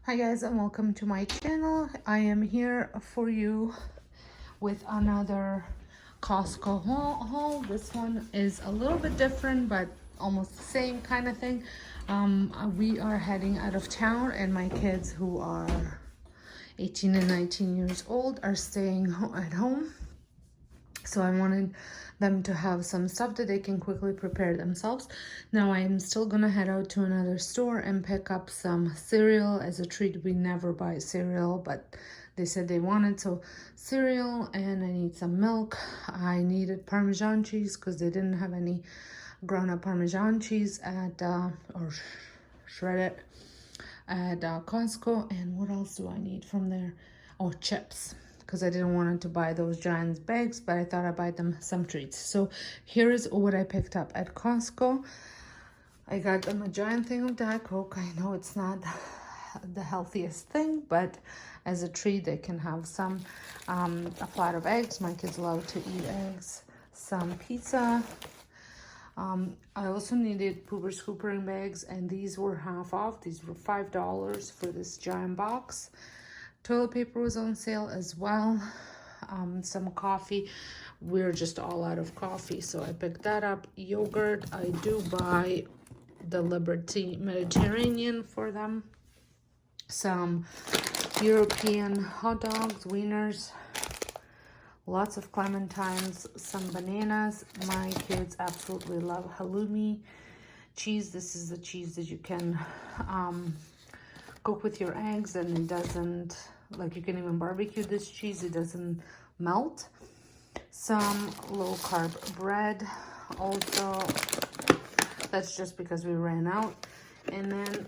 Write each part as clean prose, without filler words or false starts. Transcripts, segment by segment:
Hi guys, and welcome to my channel. I am here for you with another Costco haul. This one is a little bit different, but almost the same kind of thing. We are heading out of town, and my kids, who are 18 and 19 years old, are staying at home. So I wanted them to have some stuff that they can quickly prepare themselves. Now I'm still gonna head out to another store and pick up some cereal as a treat. We never buy cereal, but they said they wanted, so cereal, and I need some milk. I needed Parmesan cheese because they didn't have any ground up Parmesan cheese at or shredded at Costco. And what else do I need from there? Oh, chips, because I didn't want to buy those giant bags, but I thought I'd buy them some treats. So here is what I picked up at Costco. I got them a giant thing of Diet Coke. I know it's not the healthiest thing, but as a treat they can have some. A flat of eggs, my kids love to eat eggs. Some pizza. I also needed pooper scoopering bags, and these were half off. These were $5 for this giant box. Toilet paper was on sale as well. Some coffee. We're just all out of coffee, so I picked that up. Yogurt, I do buy the Liberty Mediterranean for them. Some European hot dogs, wieners, lots of clementines, some bananas. My kids absolutely love halloumi cheese. This is the cheese that you can cook with your eggs, and it doesn't, like, you can even barbecue this cheese, it doesn't melt. Some low carb bread also, that's just because we ran out. And then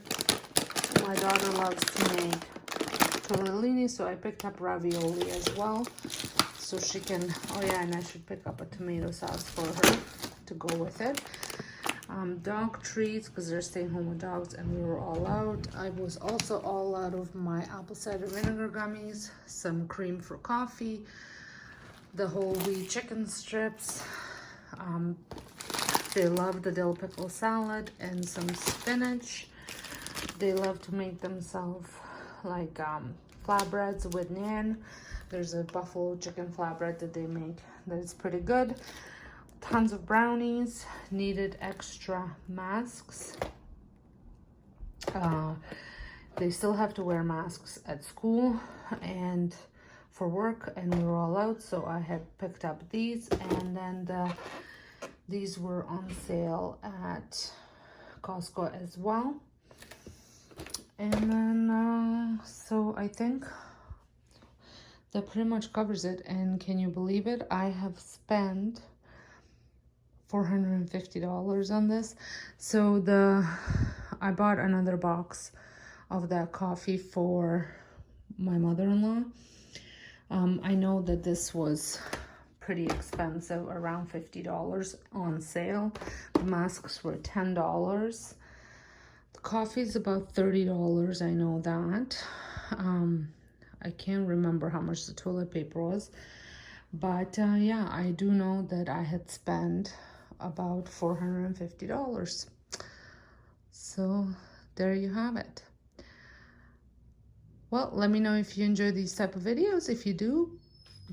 my daughter loves to make tortellini, so I picked up ravioli as well, so she can, oh yeah, and I should pick up a tomato sauce for her to go with it. Dog treats, because they're staying home with dogs, and we were all out. I was also all out of my apple cider vinegar gummies, some cream for coffee, the whole wheat chicken strips. They love the dill pickle salad and some spinach. They love to make themselves like flatbreads with naan. There's a buffalo chicken flatbread that they make that is pretty good. Tons of brownies. Needed extra masks. They still have to wear masks at school and for work, and we were all out, so I had picked up these. And then these were on sale at Costco as well. And then so I think that pretty much covers it. And can you believe it, I have spent $450 on this. So I bought another box of that coffee for my mother-in-law. I know that this was pretty expensive, around $50 on sale. The masks were $10. The coffee is about $30, I know that. I can't remember how much the toilet paper was, but yeah, I do know that I had spent about $450. So there you have it. Well, let me know if you enjoy these type of videos. If you do,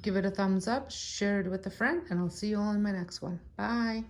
give it a thumbs up, share it with a friend, and I'll see you all in my next one. Bye.